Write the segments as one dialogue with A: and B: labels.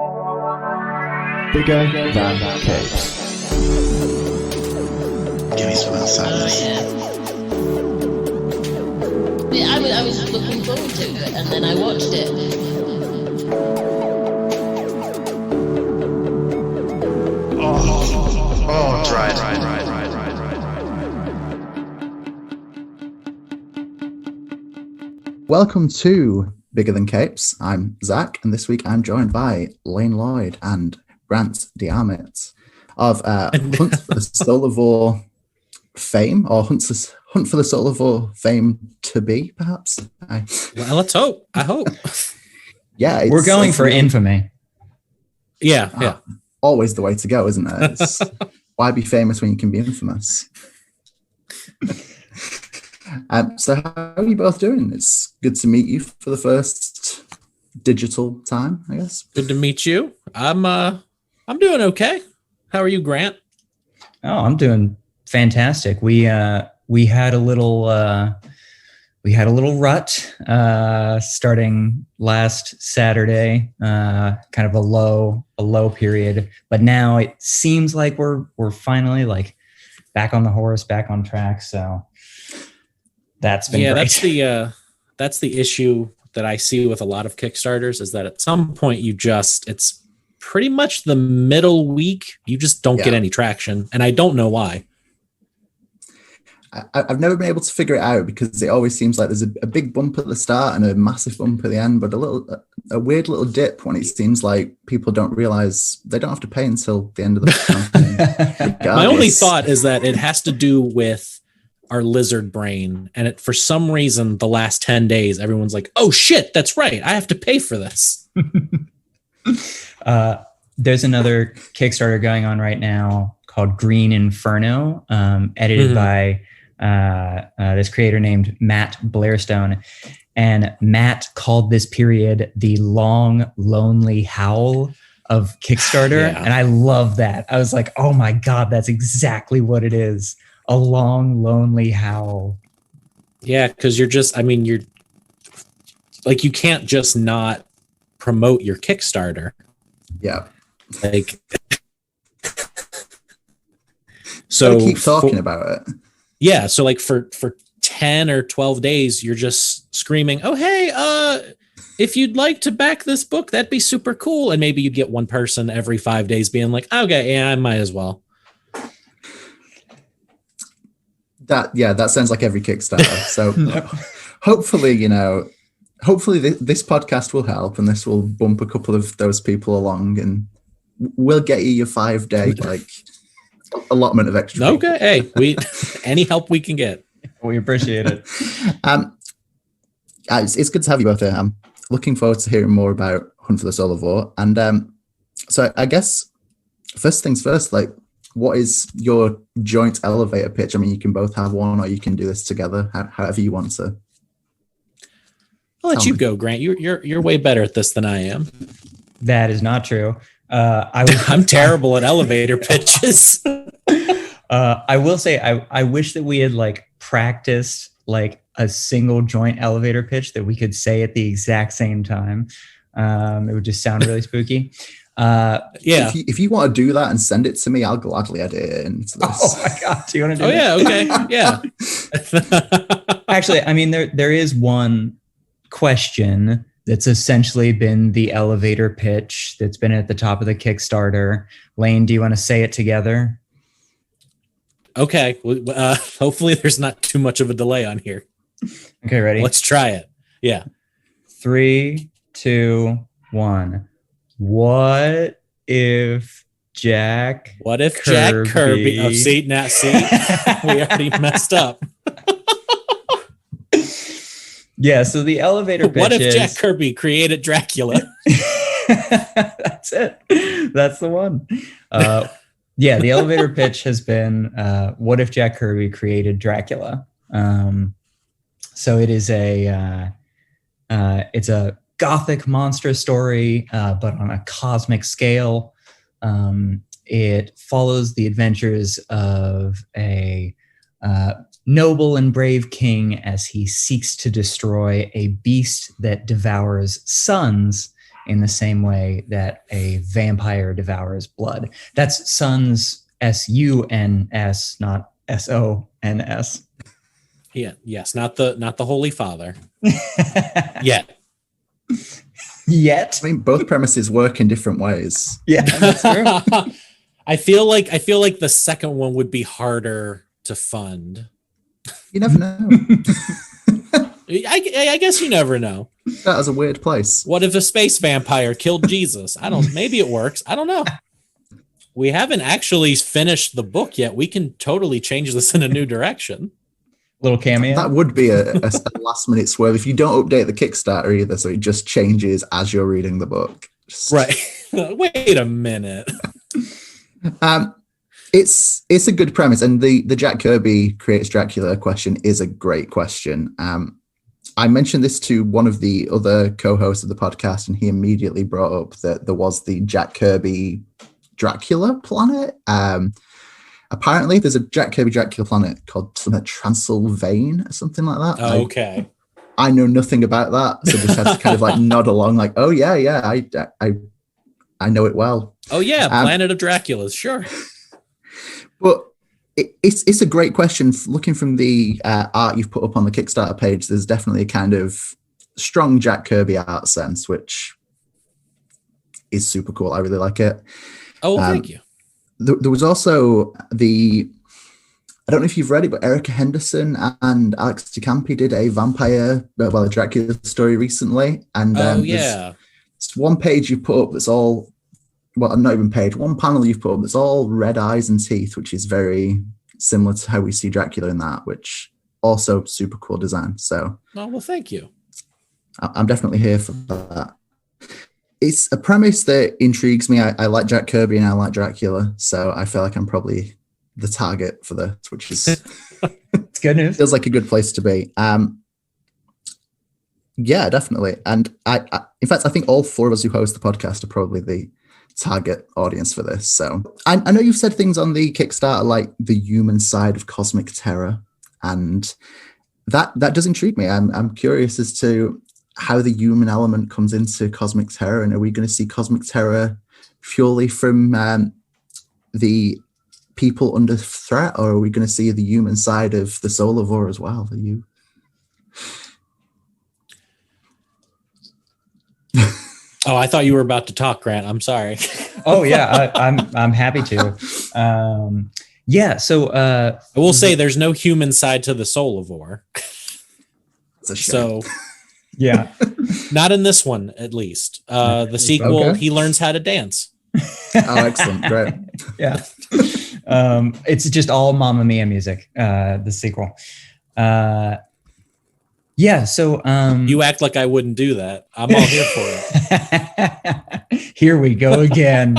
A: Bigger than capes.
B: Give me some insight.
C: Yeah, I was looking forward to it, and then I watched it.
B: Oh, dry.
A: Welcome to Bigger Than Capes. I'm Zach, and this week I'm joined by Lloyd and Grant DeArmitt of Hunt For The Solavore fame, or Hunt For The Solavore fame to be, perhaps.
D: Well, let's hope. I hope.
A: Yeah,
E: we're going for infamy.
D: Yeah.
A: Always the way to go, isn't it? Why be famous when you can be infamous? So how are you both doing? It's good to meet you for the first digital time, I guess.
D: Good to meet you. I'm doing okay. How are you, Grant?
E: Oh, I'm doing fantastic. We had a little rut starting last Saturday, kind of a low period, but now it seems like we're finally like back on the horse, back on track. So that's been great.
D: That's the issue that I see with a lot of Kickstarters, is that at some point it's pretty much the middle week, you just don't get any traction, and I don't know why.
A: I've never been able to figure it out, because it always seems like there's a big bump at the start and a massive bump at the end, but a weird little dip when it seems like people don't realize they don't have to pay until the end of the campaign.
D: My only thought is that it has to do with our lizard brain, and for some reason the last 10 days everyone's like, oh shit, that's right, I have to pay for this.
E: There's another Kickstarter going on right now called Green Inferno, edited by this creator named Matt Blairstone. And Matt called this period the long, lonely howl of Kickstarter. Yeah. And I love that. I was like, oh my God, that's exactly what it is. A long, lonely howl.
D: Yeah, because you're like, you can't just not promote your Kickstarter.
A: Yeah.
D: Like, so
A: keep talking about it.
D: Yeah, so like for 10 or 12 days, you're just screaming, oh, hey, if you'd like to back this book, that'd be super cool. And maybe you'd get one person every 5 days being like, okay, yeah, I might as well.
A: That sounds like every Kickstarter. So hopefully this podcast will help, and this will bump a couple of those people along, and we'll get you your 5-day allotment of extra.
D: Okay, hey, any help we can get,
E: we appreciate it.
A: It's good to have you both here. I'm looking forward to hearing more about Hunt For The Solavore, and so I guess first things first, like, what is your joint elevator pitch? I mean, you can both have one, or you can do this together, however you want to.
D: I'll let you go, Grant. You're way better at this than I am.
E: That is not true.
D: I'm terrible at elevator pitches.
E: I will say I wish that we had practiced a single joint elevator pitch that we could say at the exact same time. It would just sound really spooky.
A: Yeah. If you want to do that and send it to me, I'll gladly edit it into this.
E: Oh my God. Do you want to do
D: that? Yeah. Okay. Yeah.
E: Actually, I mean, there is one question that's essentially been the elevator pitch that's been at the top of the Kickstarter. Lane, do you want to say it together?
D: Okay. Hopefully there's not too much of a delay on here.
E: Okay, ready?
D: Let's try it. Yeah. 3, 2, 1. What if Jack Kirby? Oh, see, we already messed up.
E: Yeah, so the elevator pitch
D: What if Jack Kirby created Dracula?
E: That's it. That's the one. Yeah, the elevator pitch has been, what if Jack Kirby created Dracula? So it is it's a Gothic monster story, but on a cosmic scale. It follows the adventures of a noble and brave king as he seeks to destroy a beast that devours suns in the same way that a vampire devours blood. That's Suns, SUNS, not SONS.
D: Yeah. Yes. Not the Holy Father. Yet.
E: Yet.
A: I mean, both premises work in different ways.
E: Yeah, that's true.
D: I feel like the second one would be harder to fund.
A: You never know.
D: I guess you never know.
A: That is a weird place.
D: What if a space vampire killed Jesus? Maybe it works. I don't know. We haven't actually finished the book yet. We can totally change this in a new direction.
E: Little cameo.
A: That would be a last minute swerve if you don't update the Kickstarter either, so it just changes as you're reading the book.
D: Right. Wait a minute.
A: It's a good premise, and the Jack Kirby creates Dracula question is a great question. I mentioned this to one of the other co-hosts of the podcast, and he immediately brought up that there was the Jack Kirby Dracula planet. Apparently, there's a Jack Kirby Dracula planet called Transylvania or something like that.
D: Oh, okay.
A: I know nothing about that, so just had to kind of like nod along, like, oh yeah, I know it well.
D: Oh yeah, Planet of Draculas, sure.
A: But it's a great question. Looking from the art you've put up on the Kickstarter page, there's definitely a kind of strong Jack Kirby art sense, which is super cool. I really like it.
D: Oh, thank you.
A: There was also I don't know if you've read it, but Erica Henderson and Alex DeCampi did a a Dracula story recently. And
D: yeah.
A: It's one page you put up that's all, well, not even page, one panel you've put up that's all red eyes and teeth, which is very similar to how we see Dracula in that, which also super cool design. So,
D: oh, well, thank you.
A: I'm definitely here for that. It's a premise that intrigues me. I like Jack Kirby and I like Dracula, so I feel like I'm probably the target for this, which is
E: it's good news.
A: Feels like a good place to be. Yeah, definitely. And in fact, I think all four of us who host the podcast are probably the target audience for this. So I know you've said things on the Kickstarter like the human side of cosmic terror, and that does intrigue me. I'm curious as to how the human element comes into cosmic terror, and are we going to see cosmic terror purely from the people under threat, or are we going to see the human side of the Solavore as well? Are you?
D: Oh, I thought you were about to talk, Grant. I'm sorry.
E: Oh yeah, I'm happy to. Yeah, so
D: I will say there's no human side to the Solavore.
A: It's a shame.
D: So
E: yeah,
D: not in this one, at least. The sequel,
A: Okay.
D: he learns how to dance.
A: Oh, excellent. Great.
E: yeah. It's just all Mamma Mia music. The sequel. Yeah, so
D: You act like I wouldn't do that. I'm all here for it.
E: Here we go again.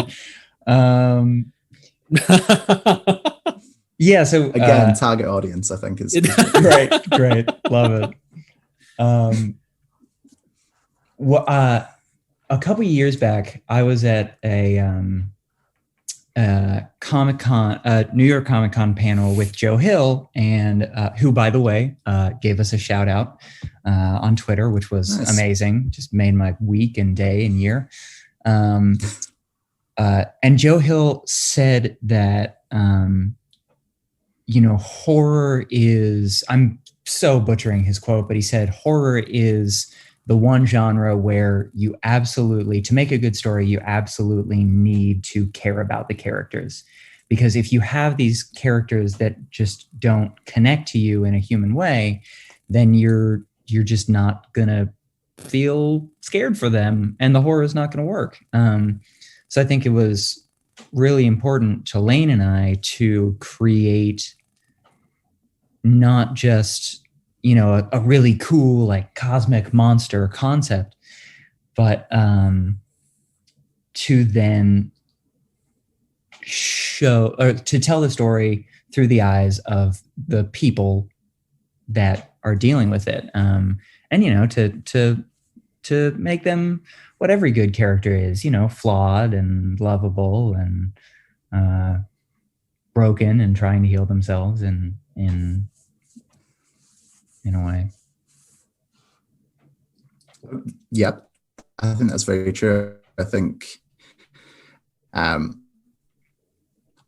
E: Yeah, so
A: Again, target audience, I think is
E: great, love it. A couple of years back, I was at a Comic-Con, New York Comic-Con panel with Joe Hill, and who, by the way, gave us a shout out on Twitter, which was
A: nice.
E: amazing. Just made my week and day and year. And Joe Hill said that, horror is, I'm so butchering his quote, but he said, horror is the one genre where you absolutely, to make a good story, you absolutely need to care about the characters. Because if you have these characters that just don't connect to you in a human way, then you're just not gonna feel scared for them, and the horror is not gonna work. So I think it was really important to Lane and I to create not just a really cool like cosmic monster concept, but to then show or to tell the story through the eyes of the people that are dealing with it, and to make them what every good character is, flawed and lovable and broken and trying to heal themselves in a way.
A: Yep. I think that's very true. I think,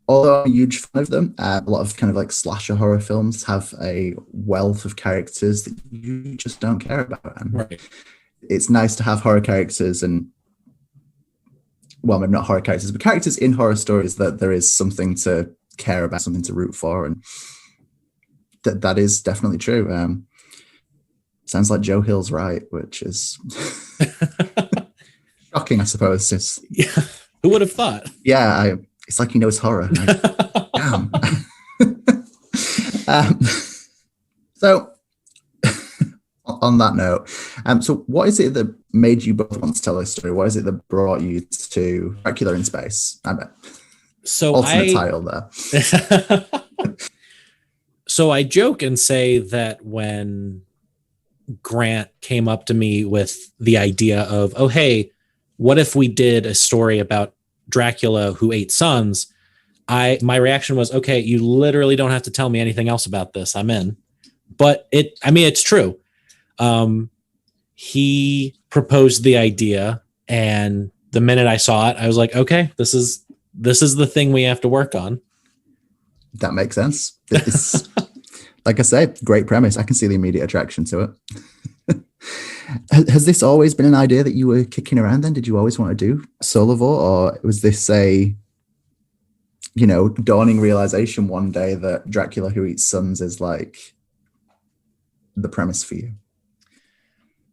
A: although I'm a huge fan of them, a lot of kind of like slasher horror films have a wealth of characters that you just don't care about. And
D: Right.
A: it's nice to have horror characters and, well, maybe not horror characters, but characters in horror stories that there is something to care about, something to root for. And that is definitely true. Sounds like Joe Hill's right, which is shocking, I suppose.
D: Yeah. Who would have thought?
A: Yeah, it's like he knows horror. Like, damn. So, on that note, so what is it that made you both want to tell this story? What is it that brought you to Dracula in Space?
D: So
A: ultimate title there.
D: So I joke and say that when Grant came up to me with the idea of, oh, hey, what if we did a story about Dracula who ate sons? My reaction was, okay, you literally don't have to tell me anything else about this. I'm in. But it's true. He proposed the idea, and the minute I saw it, I was like, okay, this is the thing we have to work on.
A: That makes sense. It's, like I say, great premise. I can see the immediate attraction to it. Has this always been an idea that you were kicking around then? Did you always want to do Solavore, or was this a, dawning realization one day that Dracula who eats sons is like the premise for you?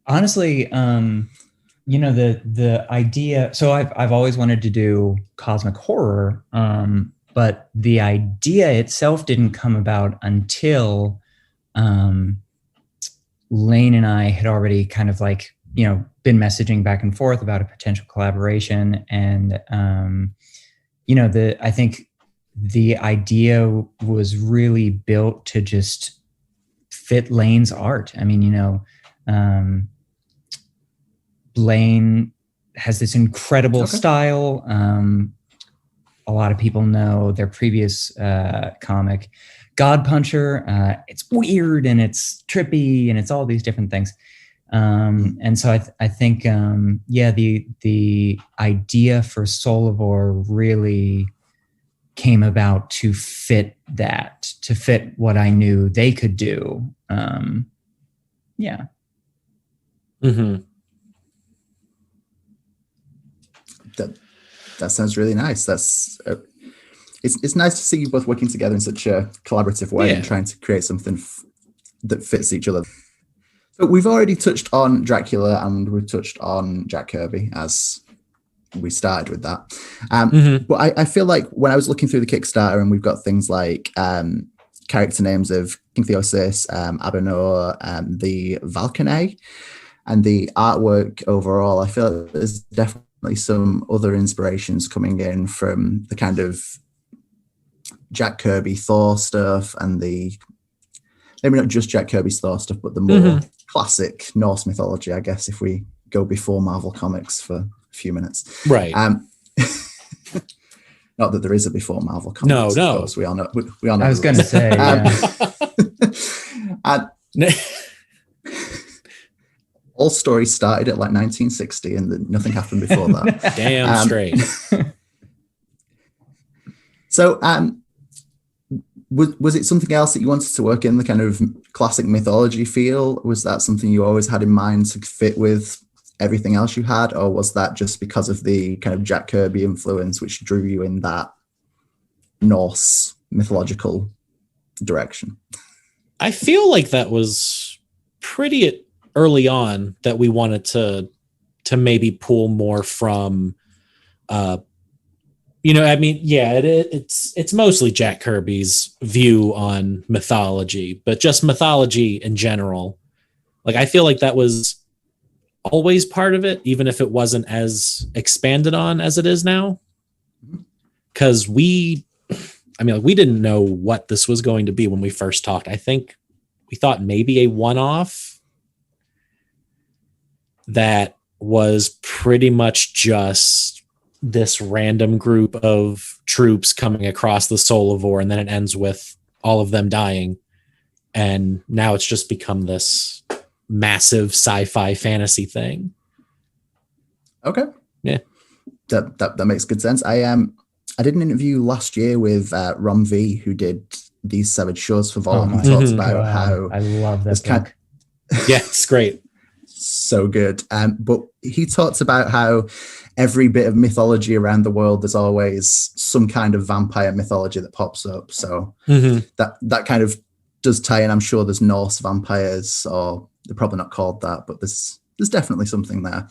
E: Honestly, the idea, so I've always wanted to do cosmic horror, but the idea itself didn't come about until Lane and I had already kind of like, been messaging back and forth about a potential collaboration. And, I think the idea was really built to just fit Lane's art. I mean, Lane has this incredible style. A lot of people know their previous comic, God Puncher. It's weird and it's trippy and it's all these different things. And so I think, the idea for Solavore really came about to fit what I knew they could do. Yeah.
A: Mm-hmm. That sounds really nice. That's it's nice to see you both working together in such a collaborative way and trying to create something that fits each other. So we've already touched on Dracula and we've touched on Jack Kirby as we started with that. But I feel like when I was looking through the Kickstarter and we've got things like character names of King Theosis, Abenor, the Valkyrie, and the artwork overall, I feel like there's definitely some other inspirations coming in from the kind of Jack Kirby Thor stuff and the, maybe not just Jack Kirby's Thor stuff, but the more classic Norse mythology, I guess, if we go before Marvel Comics for a few minutes.
D: Right.
A: Not that there is a before Marvel Comics.
D: No.
A: Of course, we all know. We all know.
E: I was going to say,
A: all stories started at like 1960 and nothing happened before that.
D: Damn straight.
A: So was it something else that you wanted to work in, the kind of classic mythology feel? Was that something you always had in mind to fit with everything else you had? Or was that just because of the kind of Jack Kirby influence which drew you in that Norse mythological direction?
D: I feel like that was pretty early on that we wanted to maybe pull more from it's mostly Jack Kirby's view on mythology, but just mythology in general. Like, I feel like that was always part of it, even if it wasn't as expanded on as it is now. Because we didn't know what this was going to be when we first talked. I think we thought maybe a one-off that was pretty much just this random group of troops coming across the Solavore, and then it ends with all of them dying. And now it's just become this massive sci-fi fantasy thing.
A: Okay.
D: Yeah.
A: That makes good sense. I did an interview last year with Ron V, who did These Savage Shores for Vol, and he talks about how
E: I love that book.
D: Yeah, it's great.
A: So good. But he talks about how every bit of mythology around the world, there's always some kind of vampire mythology that pops up. So that kind of does tie in. I'm sure there's Norse vampires, or they're probably not called that, but there's definitely something there.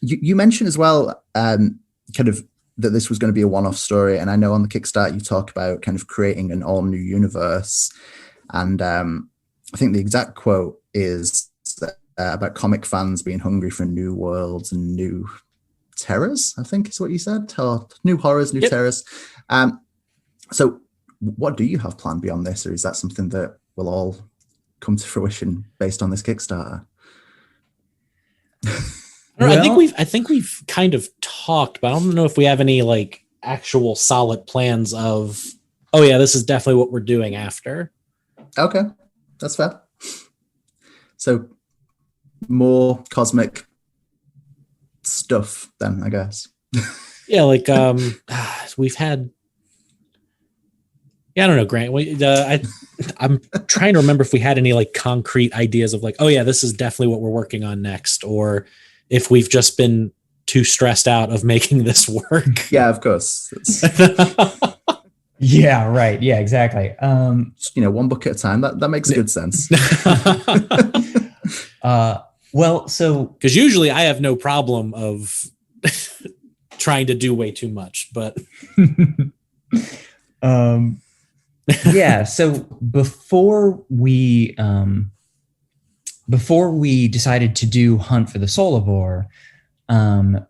A: You mentioned as well, kind of that this was going to be a one-off story, and I know on the Kickstarter you talk about kind of creating an all-new universe, and I think the exact quote is about comic fans being hungry for new worlds and new terrors, I think is what you said, or new horrors, new terrors. So what do you have planned beyond this, or is that something that will all come to fruition based on this Kickstarter?
D: I think we've kind of talked, but I don't know if we have any like actual solid plans of, oh yeah, this is definitely what we're doing after.
A: Okay, that's fair. So more cosmic stuff then, I guess.
D: Yeah, like we've had. Yeah, I don't know, Grant. I'm trying to remember if we had any like concrete ideas of like, oh yeah, this is definitely what we're working on next, or if we've just been too stressed out of making this work.
A: Yeah, of course.
E: Yeah, right. Yeah, exactly.
A: One book at a time. That makes good sense.
E: Well, so
D: because usually I have no problem of trying to do way too much, but
E: yeah. So before we decided to do Hunt for the Solavore,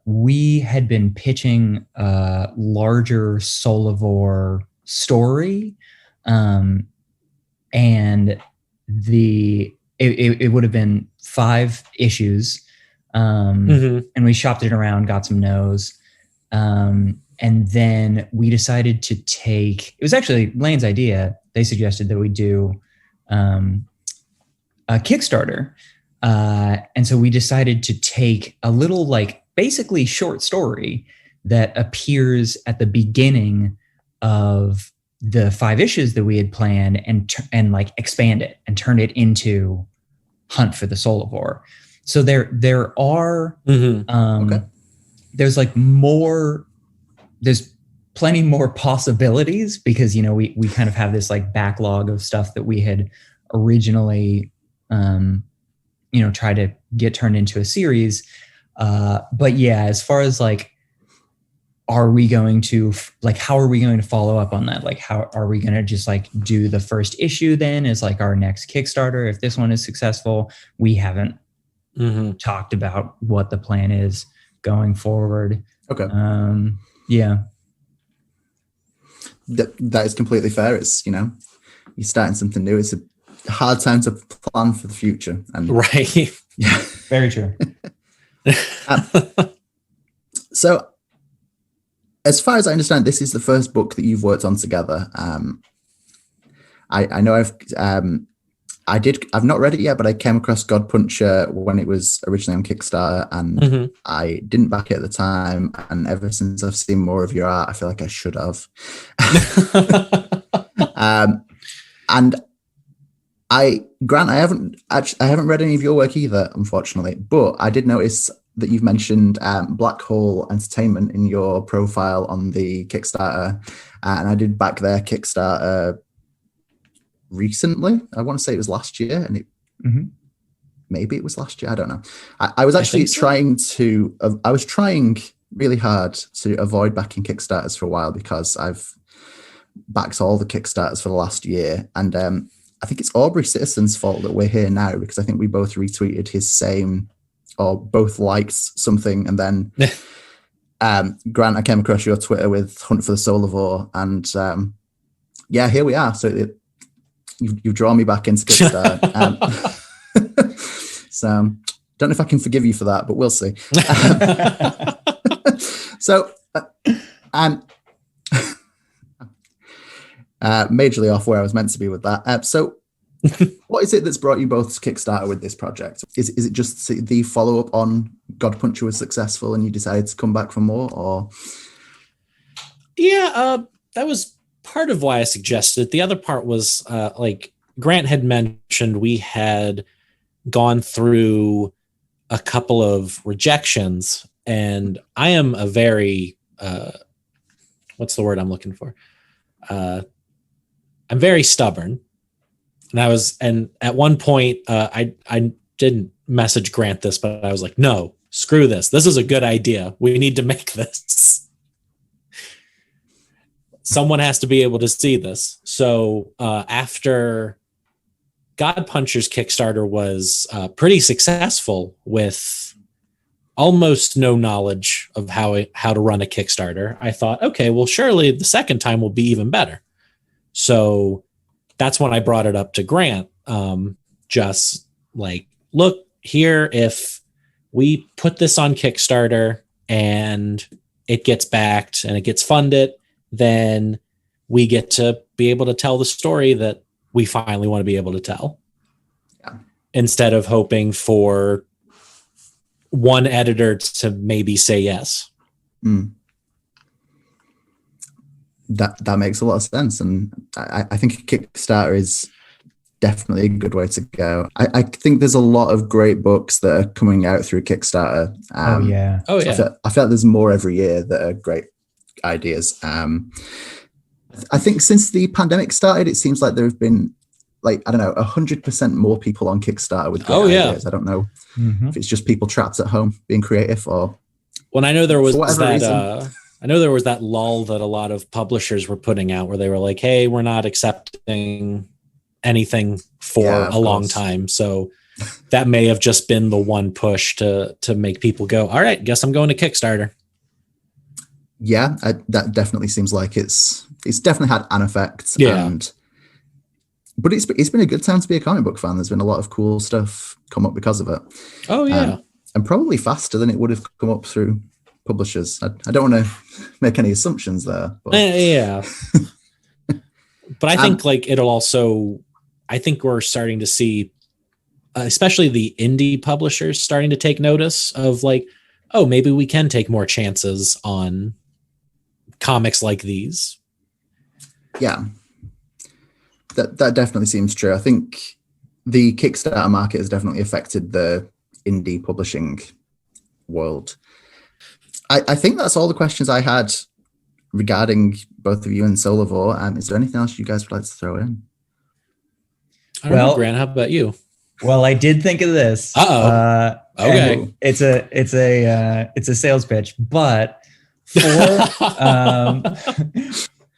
E: we had been pitching a larger Solavore story, and it would have been 5 issues, and we shopped it around, got some no's, and then we decided to take. It was actually Lane's idea. They suggested that we do a Kickstarter. And so we decided to take a little, like, basically short story that appears at the beginning of the 5 issues that we had planned and like expand it and turn it into Hunt for the Solavore. So there are, there's like more, there's plenty more possibilities because, we kind of have this like backlog of stuff that we had originally, try to get turned into a series. But yeah, as far as like, how are we going to follow up on that? Like, how are we going to just like do the first issue then as like our next Kickstarter? If this one is successful, we haven't talked about what the plan is going forward.
A: Okay.
E: Yeah.
A: That is completely fair. It's, you're starting something new. It's a hard time to plan for the future. And
D: right.
A: Yeah.
E: Very true.
A: So as far as I understand, this is the first book that you've worked on together. I know I've not read it yet, but I came across God Puncher when it was originally on Kickstarter, and I didn't back it at the time. And ever since I've seen more of your art, I feel like I should have. And Grant, I haven't read any of your work either, unfortunately, but I did notice that you've mentioned Black Hole Entertainment in your profile on the Kickstarter, and I did back their Kickstarter recently. I want to say it was last year, and maybe it was last year. I don't know. I was actually trying really hard to avoid backing Kickstarters for a while because I've backed all the Kickstarters for the last year, and I think it's Aubrey Citizen's fault that we're here now because I think we both retweeted his same or both liked something, and then Grant, I came across your Twitter with Hunt for the Solavore, and here we are. So you've drawn me back into Kickstarter. So don't know if I can forgive you for that, but we'll see. So majorly off where I was meant to be with that. So What is it that's brought you both to Kickstarter with this project? Is it just the follow-up on God Puncher was successful and you decided to come back for more, or?
D: Yeah, that was part of why I suggested it. The other part was like Grant had mentioned, we had gone through a couple of rejections, and I am a very what's the word I'm looking for? I'm very stubborn. And at one point, I didn't message Grant this, but I was like, no, screw this. This is a good idea. We need to make this. Someone has to be able to see this. So after God Puncher's Kickstarter was pretty successful with almost no knowledge of how to run a Kickstarter, I thought, okay, well, surely the second time will be even better. So that's when I brought it up to Grant. Just like, look here, if we put this on Kickstarter and it gets backed and it gets funded, then we get to be able to tell the story that we finally want to be able to tell. Yeah. Instead of hoping for one editor to maybe say yes.
A: Mm. That makes a lot of sense, and I think Kickstarter is definitely a good way to go. I think there's a lot of great books that are coming out through Kickstarter.
E: Oh yeah.
A: I feel like there's more every year that are great ideas. I think since the pandemic started, it seems like there have been, like, I don't know, 100% more people on Kickstarter with great ideas. I don't know if it's just people trapped at home being creative, or
D: when I know there was that. I know there was that lull that a lot of publishers were putting out where they were like, hey, we're not accepting anything for a long time. So that may have just been the one push to make people go, all right, guess I'm going to Kickstarter.
A: Yeah, that definitely seems like it's definitely had an effect.
D: Yeah.
A: But it's been a good time to be a comic book fan. There's been a lot of cool stuff come up because of it.
D: Oh, yeah.
A: And probably faster than it would have come up through publishers. I don't want to make any assumptions there. But.
D: Yeah. But I think I think we're starting to see, especially the indie publishers starting to take notice of like, oh, maybe we can take more chances on comics like these.
A: Yeah. That definitely seems true. I think the Kickstarter market has definitely affected the indie publishing world. I think that's all the questions I had regarding both of you and Solavore. Is there anything else you guys would like to throw in?
D: I don't know, Grant, how about you?
E: Well, I did think of this.
D: Okay.
E: It's a sales pitch, but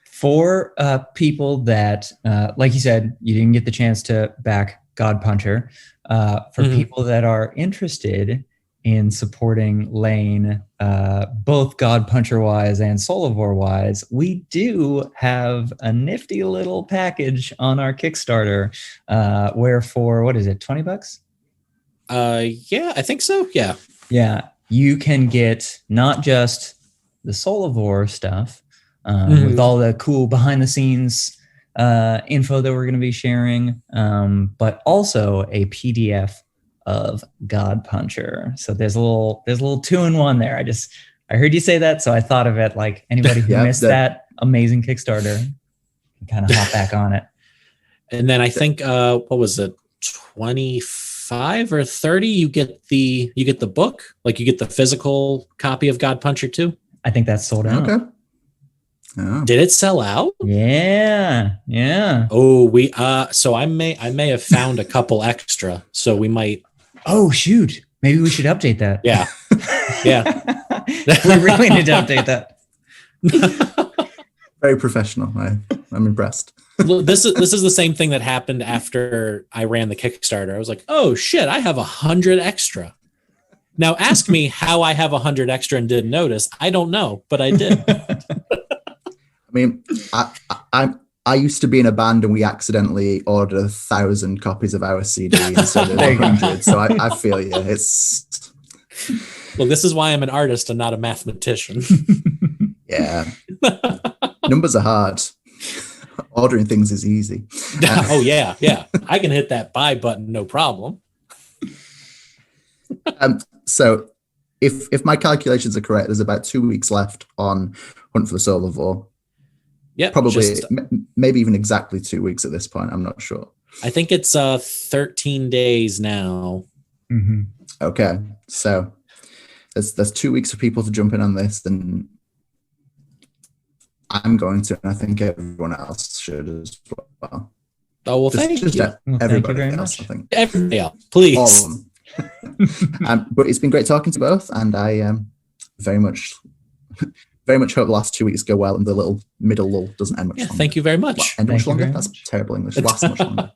E: for people that, like you said, you didn't get the chance to back God Puncher, for people that are interested in supporting Lane, both God Puncher wise and Solavore wise, we do have a nifty little package on our Kickstarter, where for, what is it, $20?
D: Yeah, I think so. Yeah.
E: Yeah. You can get not just the Solavore stuff, with all the cool behind the scenes info that we're going to be sharing, but also a PDF of God Puncher. So there's a little 2-in-1 there. I heard you say that, so I thought of it like anybody who missed that amazing Kickstarter can kind of hop back on it.
D: And then I think what was it, 25 or 30? You get the book, like you get the physical copy of God Puncher too.
E: I think that's sold out.
A: Okay. Oh.
D: Did it sell out?
E: Yeah.
D: Oh, so I may have found a couple extra, so we might.
E: Oh shoot! Maybe we should update that.
D: Yeah.
E: We really need to update that.
A: Very professional. I'm impressed.
D: Well, this is the same thing that happened after I ran the Kickstarter. I was like, oh shit, I have 100 extra. Now ask me how I have 100 extra and didn't notice. I don't know, but I did.
A: I mean, I used to be in a band and we accidentally ordered 1,000 copies of our CD instead of 100. So I feel you. It's.
D: Look, this is why I'm an artist and not a mathematician.
A: Yeah. Numbers are hard. ordering things is easy.
D: Oh yeah. I can hit that buy button, no problem.
A: So if my calculations are correct, there's about 2 weeks left on Hunt for the Solavore.
D: Yeah,
A: Probably, maybe even exactly 2 weeks at this point. I'm not sure.
D: I think it's 13 days now.
E: Mm-hmm.
A: Okay, so there's 2 weeks for people to jump in on this, and I'm going to, and I think everyone else should as well.
D: Oh, well, thank you.
A: Everybody
E: very
A: else,
E: much.
A: I think.
D: Everybody else, please.
A: All of them. But it's been great talking to both, and I very much hope the last 2 weeks go well, and the little middle lull doesn't end much longer.
D: Thank you very much.
A: End much
E: Thank you
A: longer?
E: very
A: That's
E: much.
A: terrible English. Last much longer.